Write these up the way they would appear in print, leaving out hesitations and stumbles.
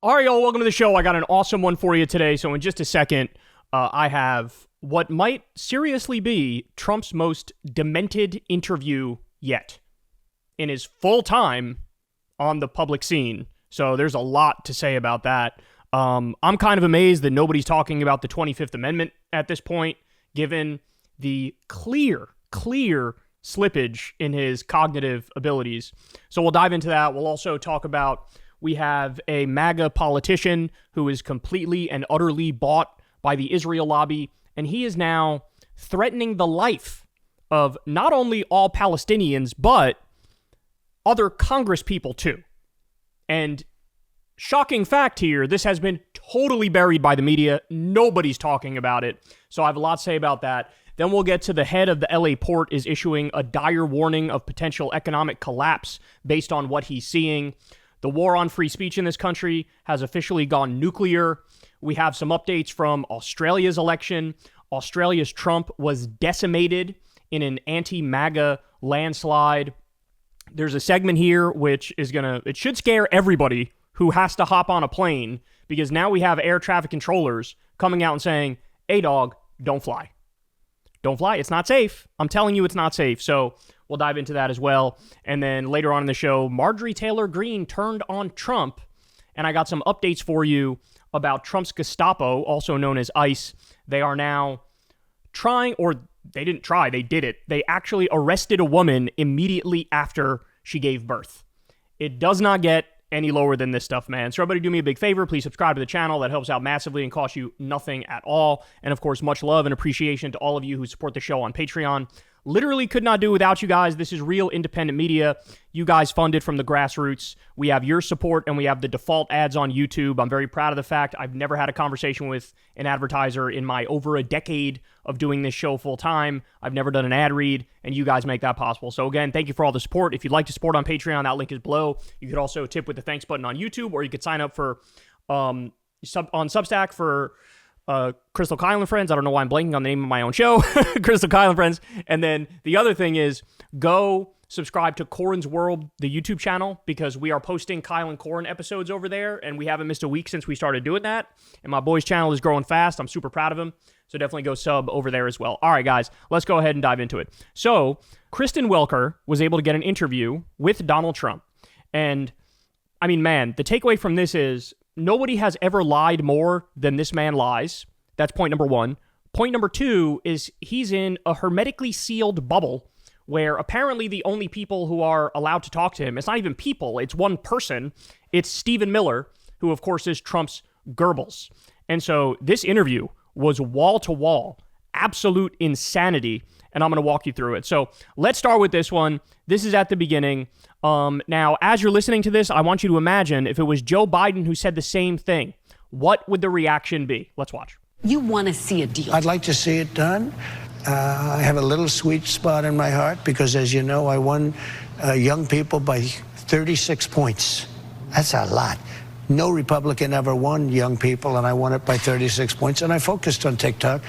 All right, y'all, welcome to the show. I got an awesome one for you today. So in just a second, I have what might seriously be Trump's most demented interview yet in his full time on the public scene. So there's a lot to say about that. I'm kind of amazed that nobody's talking about the 25th Amendment at this point, given the clear slippage in his cognitive abilities. So we'll dive into that. We'll also talk about, we have a MAGA politician who is completely and utterly bought by the Israel lobby, and he is now threatening the life of not only all Palestinians, but other Congress people too. And shocking fact here, this has been totally buried by the media. Nobody's talking about it. So I have a lot to say about that. Then we'll get to the head of the LA port is issuing a dire warning of potential economic collapse based on what he's seeing. The war on free speech in this country has officially gone nuclear. We have some updates from Australia's election. Australia's Trump was decimated in an anti-MAGA landslide. There's a segment here which is it should scare everybody who has to hop on a plane, because now we have air traffic controllers coming out and saying, hey dog, don't fly. Don't fly. It's not safe. I'm telling you it's not safe. So we'll dive into that as well. And then later on in the show, Marjorie Taylor Greene turned on Trump. And I got some updates for you about Trump's Gestapo, also known as ICE. They are now trying, or they didn't try, they did it. They actually arrested a woman immediately after she gave birth. It does not get any lower than this stuff, man. So everybody do me a big favor. Please subscribe to the channel. That helps out massively and costs you nothing at all. And of course, much love and appreciation to all of you who support the show on Patreon. Literally could not do without you guys. This is real independent media. You guys fund it from the grassroots. We have your support and we have the default ads on YouTube. I'm very proud of the fact I've never had a conversation with an advertiser in my over a decade of doing this show full time. I've never done an ad read, and you guys make that possible. So again, thank you for all the support. If you'd like to support on Patreon, that link is below. You could also tip with the thanks button on YouTube, or you could sign up for on Substack for Crystal Kyle and Friends. I don't know why I'm blanking on the name of my own show. Crystal Kyle and Friends. And then the other thing is, go subscribe to Corin's World, the YouTube channel, because we are posting Kyle and Corin episodes over there, and we haven't missed a week since we started doing that. And my boy's channel is growing fast. I'm super proud of him. So definitely go sub over there as well. All right, guys, let's go ahead and dive into it. So Kristen Welker was able to get an interview with Donald Trump. And I mean, man, the takeaway from this is nobody has ever lied more than this man lies. That's point number one. Point number two is he's in a hermetically sealed bubble where apparently the only people who are allowed to talk to him, it's not even people, it's one person. It's Stephen Miller, who of course is Trump's Goebbels. And so this interview was wall-to-wall, absolute insanity, and I'm going to walk you through it. So let's start with this one. This is at the beginning. Now, as you're listening to this, I want you to imagine if it was Joe Biden who said the same thing. What would the reaction be? Let's watch. You want to see a deal. I'd like to see it done. I have a little sweet spot in my heart because, as you know, I won young people by 36 points. That's a lot. No Republican ever won young people, and I won it by 36 points, and I focused on TikTok.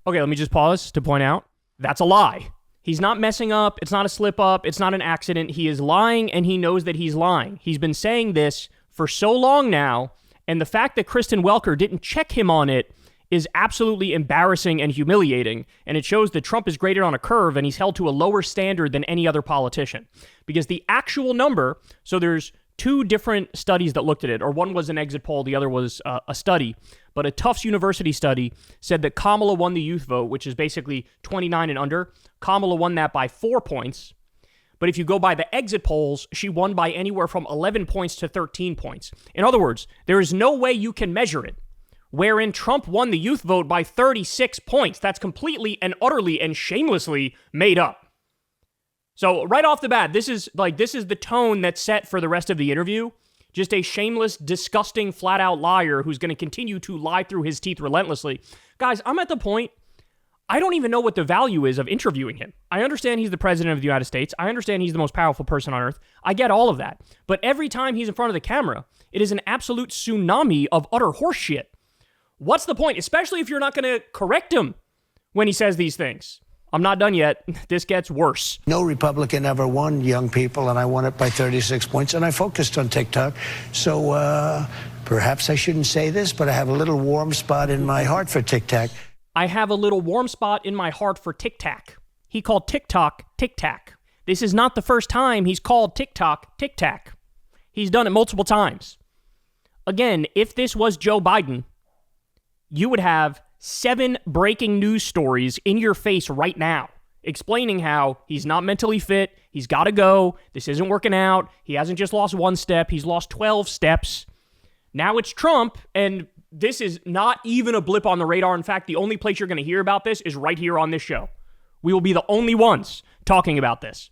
Okay, let me just pause to point out, that's a lie. He's not messing up. It's not a slip up. It's not an accident. He is lying, and he knows that he's lying. He's been saying this for so long now, and the fact that Kristen Welker didn't check him on it is absolutely embarrassing and humiliating, and it shows that Trump is graded on a curve, and he's held to a lower standard than any other politician. Because the actual number, so there's two different studies that looked at it, or one was an exit poll, the other was a study, but a Tufts University study said that Kamala won the youth vote, which is basically 29 and under. Kamala won that by 4 points. But if you go by the exit polls, she won by anywhere from 11 points to 13 points. In other words, there is no way you can measure it, wherein Trump won the youth vote by 36 points. That's completely and utterly and shamelessly made up. So right off the bat, this is the tone that's set for the rest of the interview. Just a shameless, disgusting, flat-out liar who's going to continue to lie through his teeth relentlessly. Guys, I'm at the point, I don't even know what the value is of interviewing him. I understand he's the president of the United States. I understand he's the most powerful person on earth. I get all of that. But every time he's in front of the camera, it is an absolute tsunami of utter horseshit. What's the point? Especially if you're not going to correct him when he says these things. I'm not done yet. This gets worse. No Republican ever won, young people, and I won it by 36 points, and I focused on TikTok. So perhaps I shouldn't say this, but I have a little warm spot in my heart for TikTok. I have a little warm spot in my heart for Tic Tac. He called TikTok Tic Tac. This is not the first time he's called TikTok Tic Tac. He's done it multiple times. Again, if this was Joe Biden, you would have 7 breaking news stories in your face right now explaining how he's not mentally fit, he's got to go, this isn't working out, he hasn't just lost 1 step, he's lost 12 steps. Now it's Trump, and this is not even a blip on the radar. In fact, the only place you're going to hear about this is right here on this show. We will be the only ones talking about this.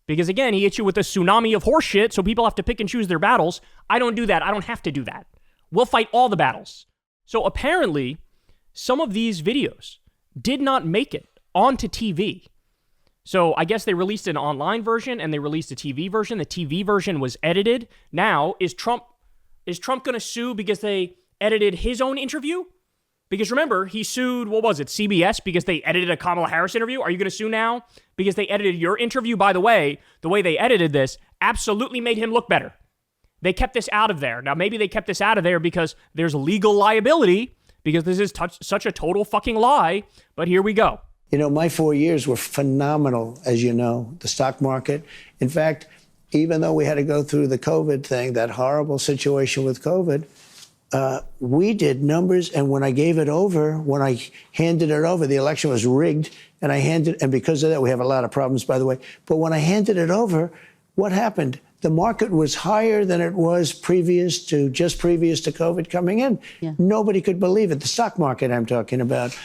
Because again, he hits you with a tsunami of horse shit, so people have to pick and choose their battles. I don't do that. I don't have to do that. We'll fight all the battles. So apparently, some of these videos did not make it onto TV. So I guess they released an online version and they released a TV version. The TV version was edited. Now, is Trump going to sue because they edited his own interview? Because remember, he sued, what was it, CBS, because they edited a Kamala Harris interview? Are you going to sue now because they edited your interview? By the way they edited this absolutely made him look better. They kept this out of there. Now, maybe they kept this out of there because there's legal liability, because this is such a total fucking lie, but here we go. You know, my 4 years were phenomenal, as you know, the stock market. In fact, even though we had to go through the COVID thing, that horrible situation with COVID, we did numbers, and when I handed it over, the election was rigged, and because of that, we have a lot of problems, by the way. But when I handed it over, what happened? The market was higher than it was previous to COVID coming in. Yeah. Nobody could believe it. The stock market I'm talking about.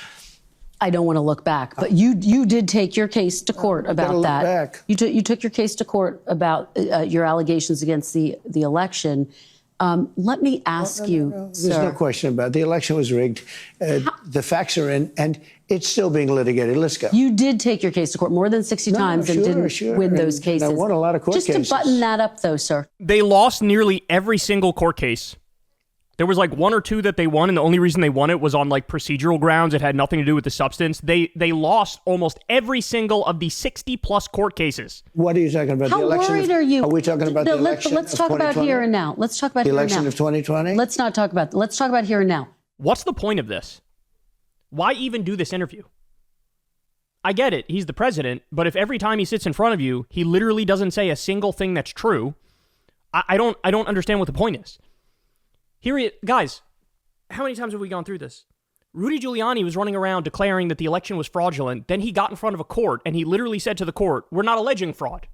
I don't want to look back, but you did take your case to court about that. Back. You took your case to court about your allegations against the election. Let me ask you, There's no question about it. The election was rigged. The facts are in, and it's still being litigated. Let's go. You did take your case to court more than 60 times and didn't win those cases. I won a lot of court cases. Just to button that up, though, sir. They lost nearly every single court case. There was like 1 or 2 that they won, and the only reason they won it was on like procedural grounds. It had nothing to do with the substance. They lost almost every single of the 60-plus court cases. What are you talking about? How the election worried are you? Are we talking about the election Let's talk about here and now. Let's talk about the here and now. election of 2020? Let's not talk about. Let's talk about here and now. What's the point of this? Why even do this interview? I get it. He's the president, but if every time he sits in front of you, he literally doesn't say a single thing that's true, I don't understand what the point is. Guys, how many times have we gone through this? Rudy Giuliani was running around declaring that the election was fraudulent. Then he got in front of a court and he literally said to the court, we're not alleging fraud.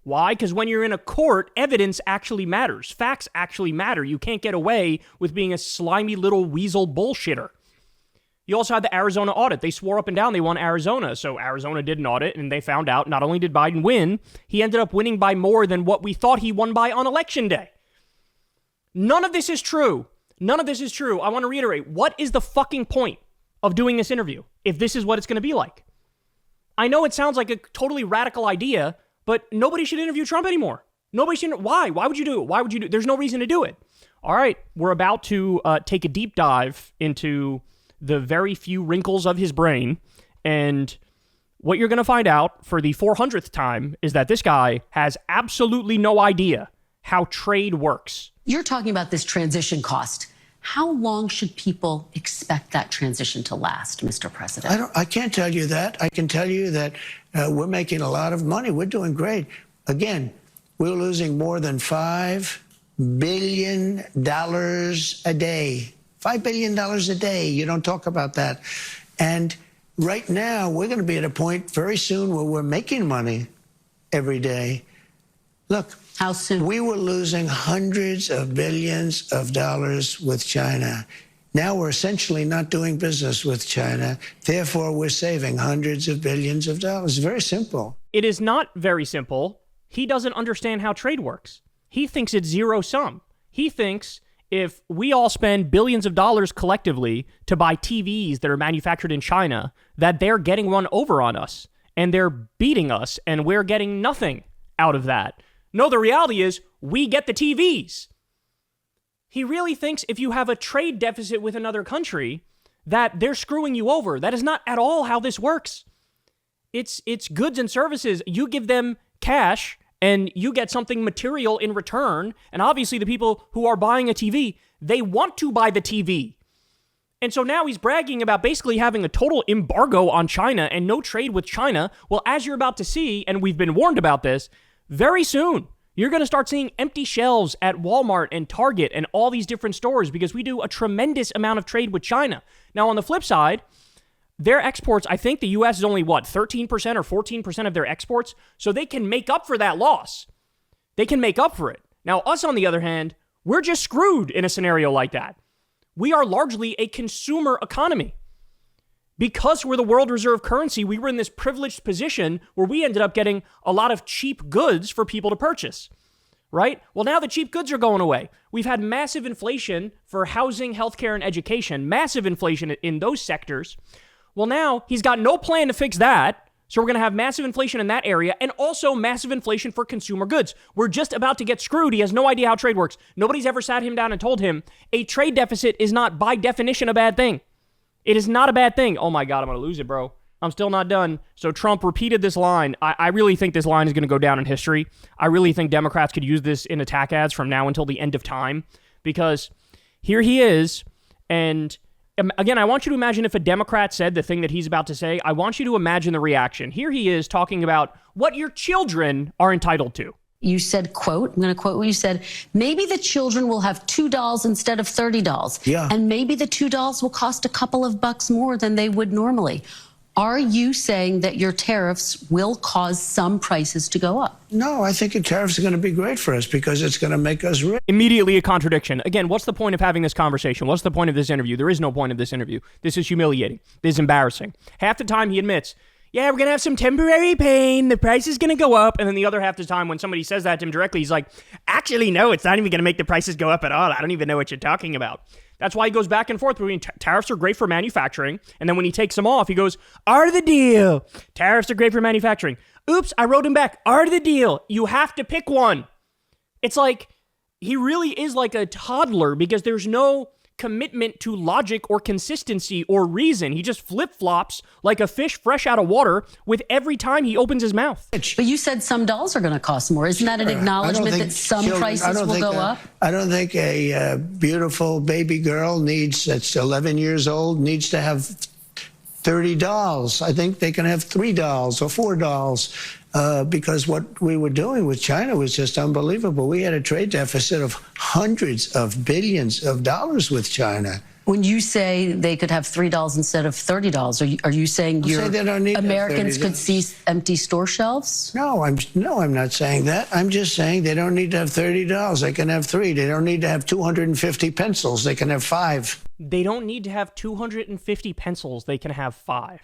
Why? Because when you're in a court, evidence actually matters. Facts actually matter. You can't get away with being a slimy little weasel bullshitter. You also had the Arizona audit. They swore up and down they won Arizona. So Arizona did an audit and they found out not only did Biden win, he ended up winning by more than what we thought he won by on election day. None of this is true. None of this is true. I want to reiterate, what is the fucking point of doing this interview if this is what it's going to be like? I know it sounds like a totally radical idea, but nobody should interview Trump anymore. Nobody should. Why? Why would you do it? Why would you do it? There's no reason to do it. All right, we're about to take a deep dive into the very few wrinkles of his brain, and what you're going to find out for the 400th time is that this guy has absolutely no idea how trade works. You're talking about this transition cost. How long should people expect that transition to last, Mr. President? I can't tell you that. I can tell you that we're making a lot of money. We're doing great. Again, we're losing more than $5 billion a day. $5 billion a day. You don't talk about that. And right now, we're going to be at a point very soon where we're making money every day. Look. How soon? We were losing hundreds of billions of dollars with China. Now we're essentially not doing business with China. Therefore, we're saving hundreds of billions of dollars. Very simple. It is not very simple. He doesn't understand how trade works. He thinks it's zero sum. He thinks if we all spend billions of dollars collectively to buy TVs that are manufactured in China, that they're getting one over on us and they're beating us and we're getting nothing out of that. No, the reality is we get the TVs. He really thinks if you have a trade deficit with another country that they're screwing you over. That is not at all how this works. It's goods and services. You give them cash and you get something material in return. And obviously the people who are buying a TV, they want to buy the TV. And so now he's bragging about basically having a total embargo on China and no trade with China. Well, as you're about to see, and we've been warned about this, very soon, you're going to start seeing empty shelves at Walmart and Target and all these different stores because we do a tremendous amount of trade with China. Now, on the flip side, their exports, I think the U.S. is only, 13% or 14% of their exports? So they can make up for that loss. They can make up for it. Now, us, on the other hand, we're just screwed in a scenario like that. We are largely a consumer economy. Because we're the world reserve currency, we were in this privileged position where we ended up getting a lot of cheap goods for people to purchase, right? Well, now the cheap goods are going away. We've had massive inflation for housing, healthcare, and education, massive inflation in those sectors. Well, now he's got no plan to fix that. So we're going to have massive inflation in that area and also massive inflation for consumer goods. We're just about to get screwed. He has no idea how trade works. Nobody's ever sat him down and told him a trade deficit is not by definition a bad thing. It is not a bad thing. Oh my God, I'm going to lose it, bro. I'm still not done. So Trump repeated this line. I really think this line is going to go down in history. I really think Democrats could use this in attack ads from now until the end of time because here he is. And again, I want you to imagine if a Democrat said the thing that he's about to say. I want you to imagine the reaction. Here he is talking about what your children are entitled to. You said, quote, I'm going to quote what you said, maybe the children will have $2 instead of $30. Yeah. And maybe the $2 will cost a couple of bucks more than they would normally. Are you saying that your tariffs will cause some prices to go up? No, I think the tariffs are going to be great for us because it's going to make us rich. Immediately a contradiction. Again, what's the point of having this conversation? What's the point of this interview? There is no point of this interview. This is humiliating. This is embarrassing. Half the time he admits, yeah, we're going to have some temporary pain. The price is going to go up. And then the other half of the time when somebody says that to him directly, he's like, actually, no, it's not even going to make the prices go up at all. I don't even know what you're talking about. That's why he goes back and forth between tariffs are great for manufacturing. And then when he takes them off, he goes, art of the deal. Tariffs are great for manufacturing. Oops, I wrote him back. Art of the deal. You have to pick one. It's like he really is like a toddler because there's no commitment to logic or consistency or reason. He just flip-flops like a fish fresh out of water with every time he opens his mouth. But you said some dolls are going to cost more. Isn't that an acknowledgement that some prices will go up? I don't think a beautiful baby girl that's 11 years old needs to have 30 dolls. I think they can have 3 dolls or 4 dolls. Because what we were doing with China was just unbelievable. We had a trade deficit of hundreds of billions of dollars with China. When you say they could have $3 instead of $30, are you saying Americans could see empty store shelves? No, I'm not saying that. I'm just saying they don't need to have $30. They can have 3. They don't need to have 250 pencils. They can have 5. They don't need to have 250 pencils. They can have 5.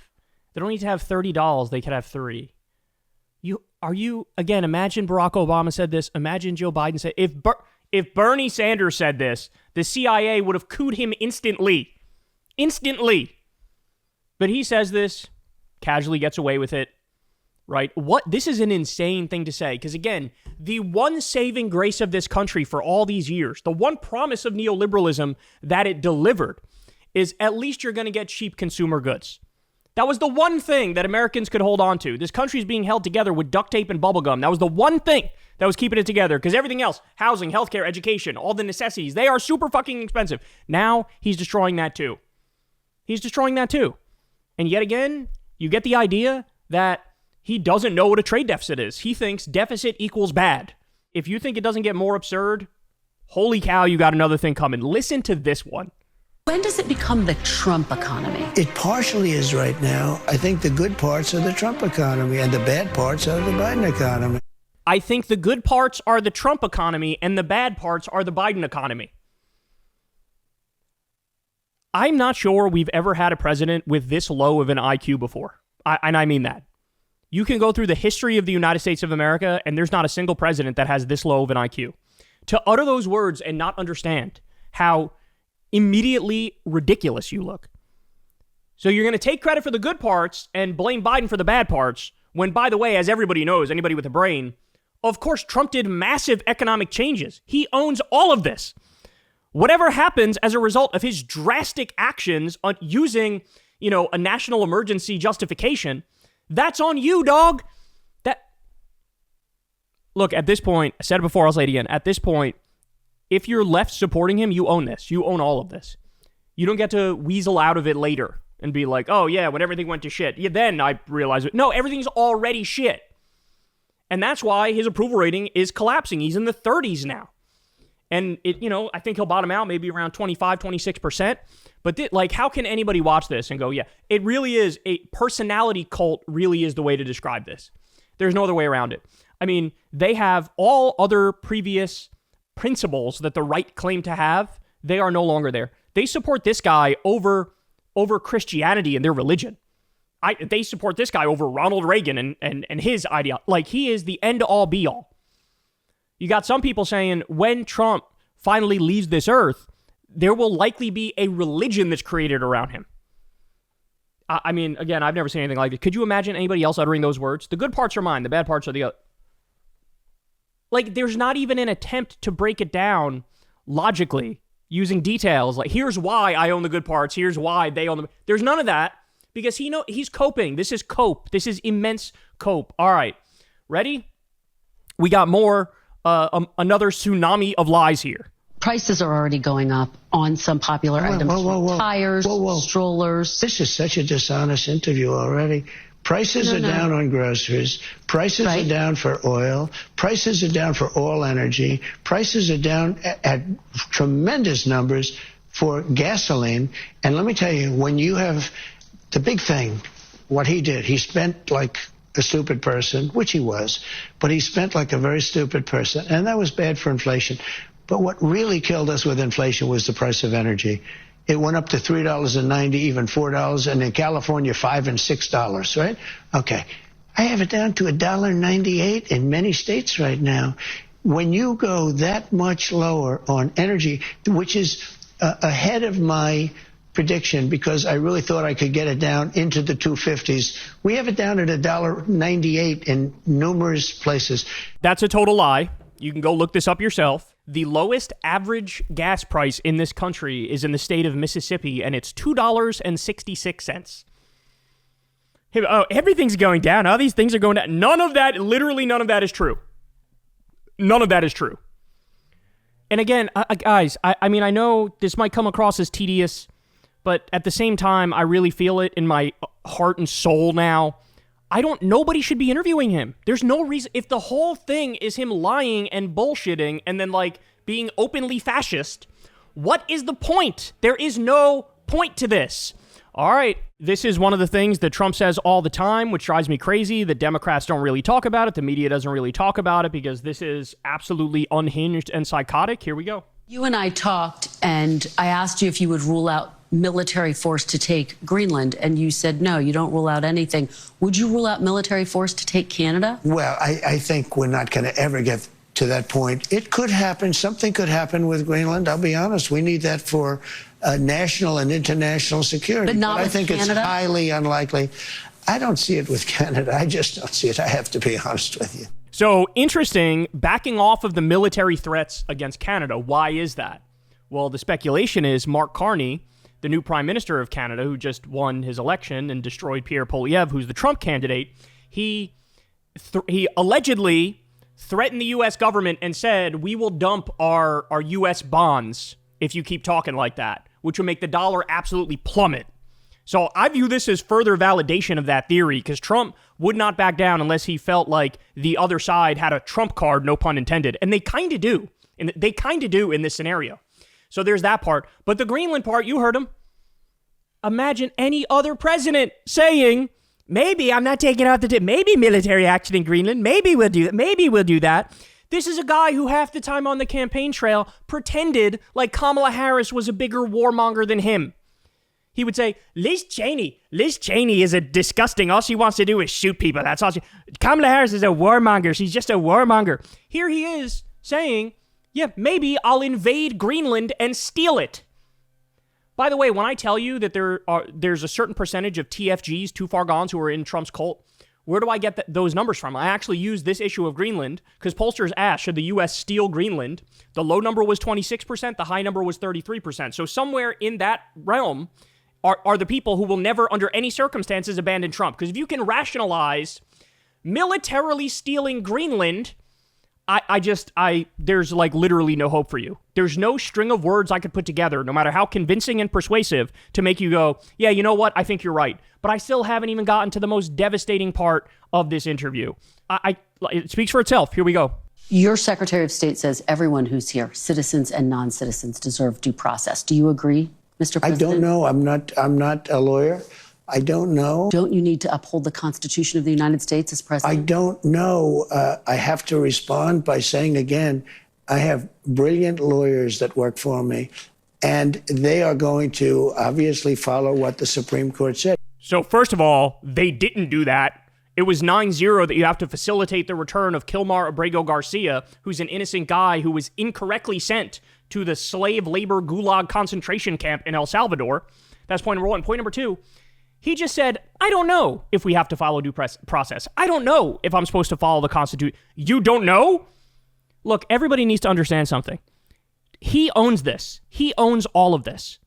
They don't need to have $30. They can have 3. Again, imagine Barack Obama said this. Imagine Joe Biden said, if Bernie Sanders said this, the CIA would have cooed him instantly. Instantly. But he says this, casually gets away with it, right? This is an insane thing to say. Because again, the one saving grace of this country for all these years, the one promise of neoliberalism that it delivered is at least you're going to get cheap consumer goods. That was the one thing that Americans could hold on to. This country's being held together with duct tape and bubble gum. That was the one thing that was keeping it together because everything else, housing, healthcare, education, all the necessities, they are super fucking expensive. Now he's destroying that too. He's destroying that too. And yet again, you get the idea that he doesn't know what a trade deficit is. He thinks deficit equals bad. If you think it doesn't get more absurd, holy cow, you got another thing coming. Listen to this one. When does it become the Trump economy? It partially is right now. I think the good parts are the Trump economy and the bad parts are the Biden economy. I think the good parts are the Trump economy and the bad parts are the Biden economy. I'm not sure we've ever had a president with this low of an IQ before. And I mean that. You can go through the history of the United States of America and there's not a single president that has this low of an IQ. To utter those words and not understand how immediately ridiculous you look. So you're going to take credit for the good parts and blame Biden for the bad parts when, by the way, as everybody knows, anybody with a brain, of course, Trump did massive economic changes. He owns all of this. Whatever happens as a result of his drastic actions on using, a national emergency justification, That's on you, dog. Look, at this point, I said it before, I'll say it again. At this point, if you're left supporting him, you own this. You own all of this. You don't get to weasel out of it later and be like, oh yeah, when everything went to shit. Yeah, then I realized it. No, everything's already shit. And that's why his approval rating is collapsing. He's in the 30s now. And I think he'll bottom out maybe around 25, 26%. But how can anybody watch this and go, yeah, it really is a personality cult, really is the way to describe this. There's no other way around it. I mean, they have all other previous principles that the right claimed to have. They are no longer there. They support this guy over Christianity and their religion. They support this guy over Ronald Reagan and his ideology. Like, he is the end-all, be-all. You got some people saying when Trump finally leaves this earth, there will likely be a religion that's created around him. I mean, again, I've never seen anything like it. Could you imagine anybody else uttering those words? The good parts are mine. The bad parts are the other. Like, there's not even an attempt to break it down logically using details. Like, here's why I own the good parts. Here's why they own them. There's none of that because he's coping. This is cope. This is immense cope. All right. Ready? We got more, another tsunami of lies here. Prices are already going up on some popular items. Tires, strollers. This is such a dishonest interview already. Prices are down on groceries. Prices are down for oil. Prices are down for all energy. Prices are down at tremendous numbers for gasoline. And let me tell you, when you have the big thing, what he did, he spent like a stupid person, which he was, but he spent like a very stupid person. And that was bad for inflation. But what really killed us with inflation was the price of energy. It went up to $3.90, even $4, and in California, $5 and $6, right? Okay. I have it down to $1.98 in many states right now. When you go that much lower on energy, which is ahead of my prediction because I really thought I could get it down into the 250s. We have it down at $1.98 in numerous places. That's a total lie. You can go look this up yourself. The lowest average gas price in this country is in the state of Mississippi, and it's $2.66. Hey, oh, everything's going down. All these things are going down. None of that, literally none of that is true. None of that is true. And again, guys, I mean, I know this might come across as tedious, but at the same time, I really feel it in my heart and soul now. Nobody should be interviewing him. There's no reason. If the whole thing is him lying and bullshitting and then being openly fascist, what is the point? There is no point to this. All right. This is one of the things that Trump says all the time, which drives me crazy. The Democrats don't really talk about it. The media doesn't really talk about it because this is absolutely unhinged and psychotic. Here we go. You and I talked, and I asked you if you would rule out military force to take Greenland, and you said no, you don't rule out anything. Would you rule out military force to take Canada? Well, I think we're not going to ever get to that point. It could happen. Something could happen with Greenland. I'll be honest. We need that for national and international security. But not I with think Canada? It's highly unlikely. I don't see it with Canada. I just don't see it. I have to be honest with you. So interesting, backing off of the military threats against Canada. Why is that? Well, the speculation is Mark Carney, the new prime minister of Canada, who just won his election and destroyed Pierre Poilievre, who's the Trump candidate, he allegedly threatened the U.S. government and said, we will dump our U.S. bonds if you keep talking like that, which will make the dollar absolutely plummet. So I view this as further validation of that theory because Trump would not back down unless he felt like the other side had a trump card, no pun intended. And they kind of do. And they kind of do in this scenario. So there's that part. But the Greenland part, you heard him. Imagine any other president saying, maybe I'm not taking out maybe military action in Greenland. Maybe we'll do that. Maybe we'll do that. This is a guy who half the time on the campaign trail pretended like Kamala Harris was a bigger warmonger than him. He would say, Liz Cheney is a disgusting. All she wants to do is shoot people. That's all Kamala Harris is a warmonger. She's just a warmonger. Here he is saying, yeah, maybe I'll invade Greenland and steal it. By the way, when I tell you that there's a certain percentage of TFGs, too far gones, who are in Trump's cult, where do I get those numbers from? I actually used this issue of Greenland because pollsters asked, should the U.S. steal Greenland? The low number was 26%. The high number was 33%. So somewhere in that realm, are the people who will never, under any circumstances, abandon Trump. Because if you can rationalize militarily stealing Greenland, there's like literally no hope for you. There's no string of words I could put together, no matter how convincing and persuasive, to make you go, yeah, you know what? I think you're right. But I still haven't even gotten to the most devastating part of this interview. It speaks for itself. Here we go. Your Secretary of State says everyone who's here, citizens and non-citizens, deserve due process. Do you agree, Mr. President? I don't know. I'm not a lawyer. I don't know. Don't you need to uphold the Constitution of the United States as president? I don't know. I have to respond by saying again, I have brilliant lawyers that work for me, and they are going to obviously follow what the Supreme Court said. So first of all, they didn't do that. It was 9-0 that you have to facilitate the return of Kilmar Abrego Garcia, who's an innocent guy who was incorrectly sent to the slave labor gulag concentration camp in El Salvador. That's point number one. Point number two, he just said, I don't know if we have to follow due process. I don't know if I'm supposed to follow the Constitution. You don't know? Look, everybody needs to understand something. He owns this. He owns all of this.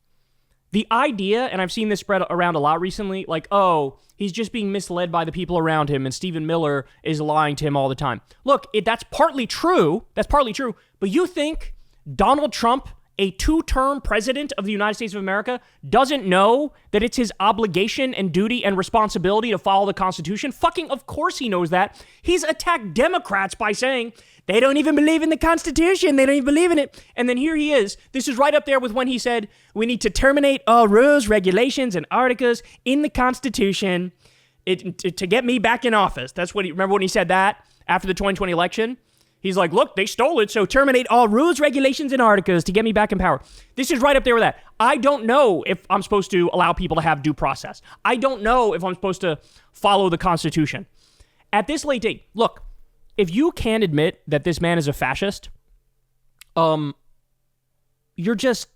The idea, and I've seen this spread around a lot recently, like, oh, he's just being misled by the people around him and Stephen Miller is lying to him all the time. Look, that's partly true. That's partly true. But you think Donald Trump, a 2-term president of the United States of America, doesn't know that it's his obligation and duty and responsibility to follow the Constitution? Fucking of course he knows that. He's attacked Democrats by saying they don't even believe in the Constitution. They don't even believe in it. And then here he is. This is right up there with when he said we need to terminate all rules, regulations, and articles in the Constitution to get me back in office. That's what remember when he said that after the 2020 election? He's like, look, they stole it, so terminate all rules, regulations, and articles to get me back in power. This is right up there with that. I don't know if I'm supposed to allow people to have due process. I don't know if I'm supposed to follow the Constitution. At this late date, look, if you can't admit that this man is a fascist, you're just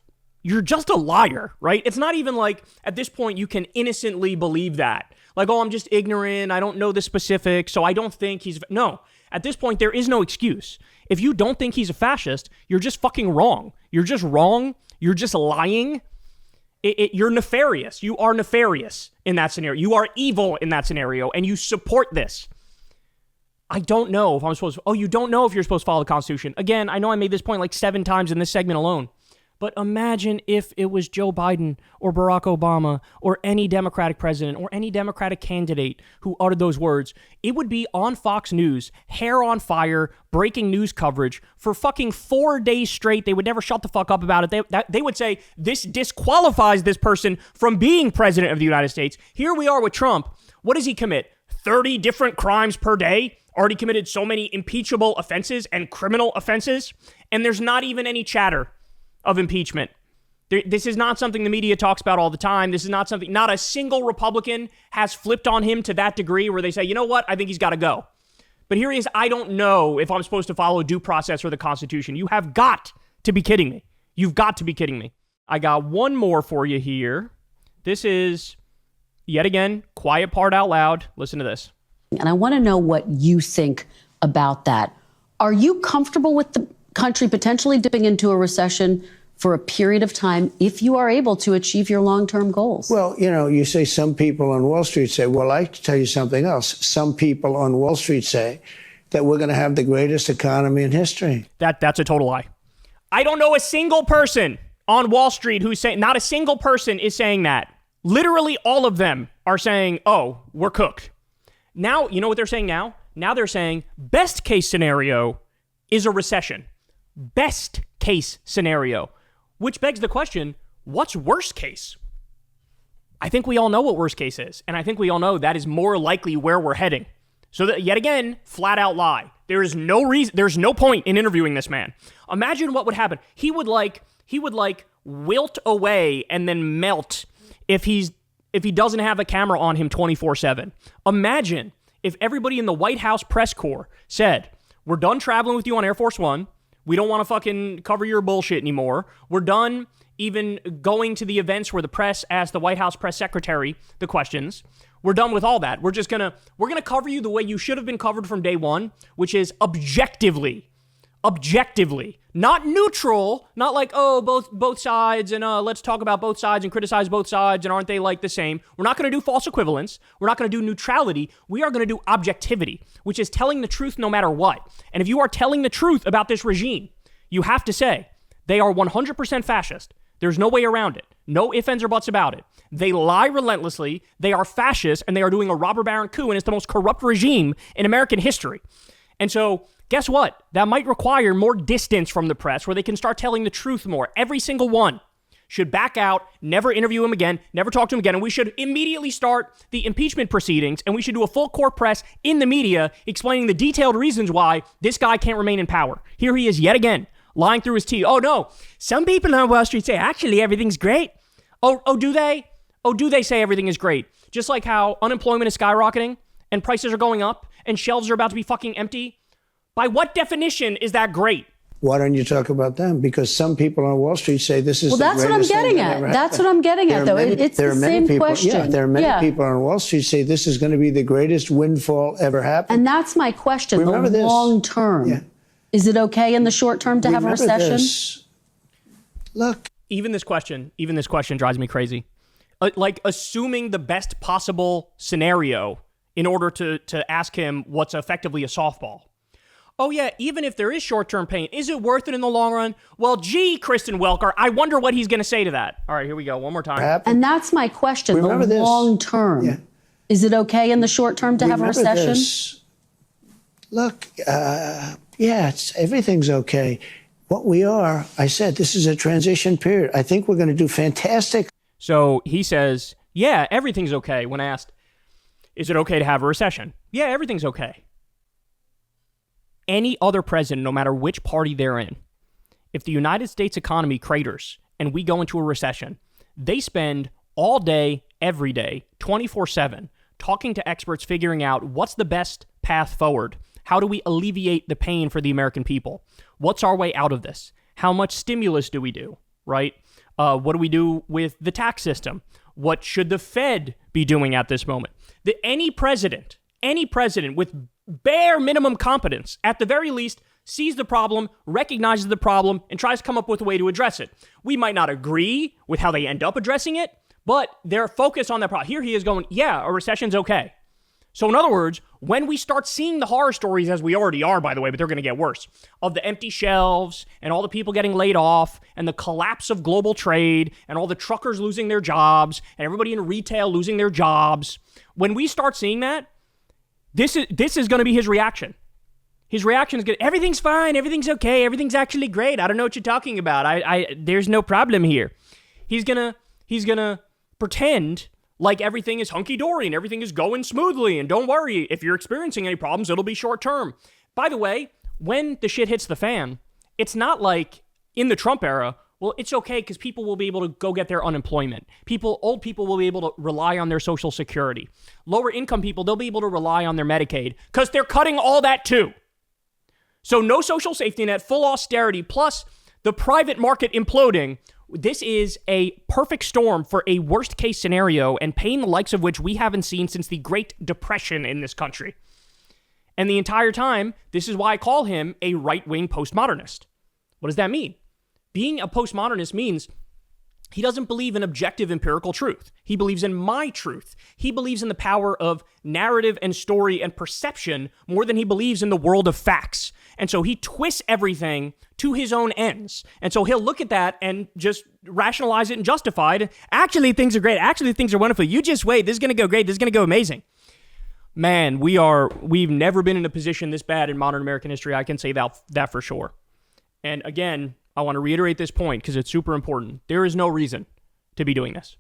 a liar, right? It's not even like, at this point, you can innocently believe that. Like, oh, I'm just ignorant, I don't know the specifics, so I don't think he's... No. At this point, there is no excuse. If you don't think he's a fascist, you're just fucking wrong. You're just wrong. You're just lying. You're nefarious. You are nefarious in that scenario. You are evil in that scenario, and you support this. I don't know if I'm supposed to... Oh, you don't know if you're supposed to follow the Constitution. Again, I know I made this point like 7 times in this segment alone. But imagine if it was Joe Biden or Barack Obama or any Democratic president or any Democratic candidate who uttered those words. It would be on Fox News, hair on fire, breaking news coverage for fucking 4 days straight. They would never shut the fuck up about it. They would say, this disqualifies this person from being president of the United States. Here we are with Trump. What does he commit? 30 different crimes per day? Already committed so many impeachable offenses and criminal offenses? And there's not even any chatter of impeachment. This is not something the media talks about all the time. This is not something, not a single Republican has flipped on him to that degree where they say, you know what, I think he's got to go. But here he is, I don't know if I'm supposed to follow due process or the Constitution. You have got to be kidding me. You've got to be kidding me. I got one more for you here. This is, yet again, quiet part out loud. Listen to this. And I want to know what you think about that. Are you comfortable with the country potentially dipping into a recession for a period of time if you are able to achieve your long-term goals? Well, you know, you say some people on Wall Street say, well, I tell you something else. Some people on Wall Street say that we're going to have the greatest economy in history. That's a total lie. I don't know a single person on Wall Street who's saying, not a single person is saying that. Literally all of them are saying, oh, we're cooked. Now, you know what they're saying now? Now they're saying best case scenario is a recession. Best case scenario. Which begs the question, what's worst case? I think we all know what worst case is. And I think we all know that is more likely where we're heading. So that, yet again, flat out lie. There is no reason, there's no point in interviewing this man. Imagine what would happen. He would wilt away and then melt if he doesn't have a camera on him 24/7. Imagine if everybody in the White House press corps said, we're done traveling with you on Air Force One. We don't want to fucking cover your bullshit anymore. We're done even going to the events where the press asks the White House press secretary the questions. We're done with all that. We're going to cover you the way you should have been covered from day one, which is objectively Objectively, not neutral, not like, oh, both sides, and let's talk about both sides and criticize both sides, and aren't they like the same? We're not going to do false equivalence. We're not going to do neutrality. We are going to do objectivity, which is telling the truth no matter what. And if you are telling the truth about this regime, you have to say they are 100% fascist. There's no way around it. No ifs, ands, or buts about it. They lie relentlessly. They are fascist, and they are doing a robber baron coup, and it's the most corrupt regime in American history. And so, guess what? That might require more distance from the press where they can start telling the truth more. Every single one should back out, never interview him again, never talk to him again, and we should immediately start the impeachment proceedings, and we should do a full court press in the media explaining the detailed reasons why this guy can't remain in power. Here he is yet again, lying through his teeth. Oh, no. Some people on Wall Street say, actually, everything's great. Oh, do they? Oh, do they say everything is great? Just like how unemployment is skyrocketing and prices are going up and shelves are about to be fucking empty. By what definition is that great? Why don't you talk about them? Because some people on Wall Street say this is the greatest thing that ever happened. Well, that's what I'm getting at. That's what I'm getting at, though. It's the same question. Yeah, there are many people on Wall Street say this is going to be the greatest windfall ever happened. And that's my question. Remember the this. long term. Yeah. Is it okay in the short term to have a recession? This. Look. Even this question drives me crazy. Like assuming the best possible scenario in order to ask him what's effectively a softball. Oh yeah, even if there is short-term pain, is it worth it in the long run? Well, gee, Kristen Welker, I wonder what he's going to say to that. All right, here we go. One more time. And that's my question. Remember the long term. Yeah. Is it okay in the short term to have a recession? This. Look, everything's okay. What we are, I said, this is a transition period. I think we're going to do fantastic. So he says, yeah, everything's okay. When asked, is it okay to have a recession? Yeah, everything's okay. Any other president, no matter which party they're in, if the United States economy craters and we go into a recession, they spend all day, every day, 24/7, talking to experts, figuring out what's the best path forward. How do we alleviate the pain for the American people? What's our way out of this? How much stimulus do we do, right? What do we do with the tax system? What should the Fed be doing at this moment? Any president with bare minimum competence, at the very least, sees the problem, recognizes the problem, and tries to come up with a way to address it. We might not agree with how they end up addressing it, but they're focused on that problem. Here he is going, yeah, a recession's okay. So in other words, when we start seeing the horror stories, as we already are, by the way, but they're going to get worse, of the empty shelves and all the people getting laid off and the collapse of global trade and all the truckers losing their jobs and everybody in retail losing their jobs, when we start seeing that, this is going to be his reaction. His reaction is good. Everything's fine. Everything's okay. Everything's actually great. I don't know what you're talking about. There's no problem here. He's gonna pretend like everything is hunky-dory and everything is going smoothly. And don't worry, if you're experiencing any problems, it'll be short-term. By the way, when the shit hits the fan, it's not like in the Trump era, well, it's okay because people will be able to go get their unemployment. Old people will be able to rely on their Social Security. Lower income people, they'll be able to rely on their Medicaid because they're cutting all that too. So no social safety net, full austerity, plus the private market imploding. This is a perfect storm for a worst case scenario and pain the likes of which we haven't seen since the Great Depression in this country. And the entire time, this is why I call him a right-wing postmodernist. What does that mean? Being a postmodernist means he doesn't believe in objective empirical truth. He believes in my truth. He believes in the power of narrative and story and perception more than he believes in the world of facts. And so he twists everything to his own ends. And so he'll look at that and just rationalize it and justify it. Actually, things are great. Actually, things are wonderful. You just wait. This is going to go great. This is going to go amazing. Man, we've never been in a position this bad in modern American history. I can say that for sure. And again, I want to reiterate this point because it's super important. There is no reason to be doing this.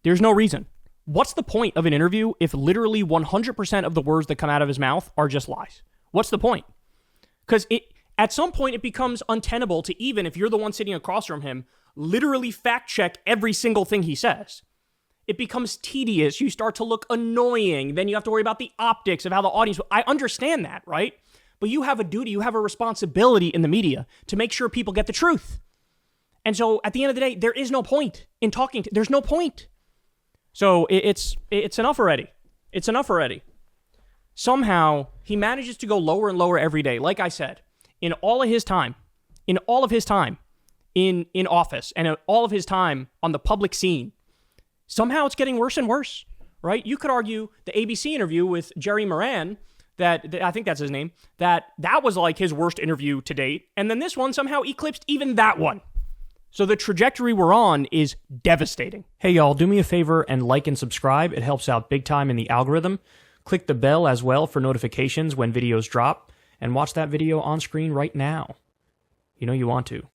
There's no reason. What's the point of an interview if literally 100% of the words that come out of his mouth are just lies? What's the point? Because at some point it becomes untenable to, even if you're the one sitting across from him, literally fact check every single thing he says. It becomes tedious. You start to look annoying. Then you have to worry about the optics of how the audience... I understand that, right? But you have a duty, you have a responsibility in the media to make sure people get the truth. And so at the end of the day, there is no point in talking. There's no point. So it's enough already. It's enough already. Somehow he manages to go lower and lower every day. Like I said, in all of his time in office and all of his time on the public scene, somehow it's getting worse and worse, right? You could argue the ABC interview with Jerry Moran, that I think that's his name, that was like his worst interview to date. And then this one somehow eclipsed even that one. So the trajectory we're on is devastating. Hey, y'all, do me a favor and like and subscribe. It helps out big time in the algorithm. Click the bell as well for notifications when videos drop, and watch that video on screen right now. You know you want to.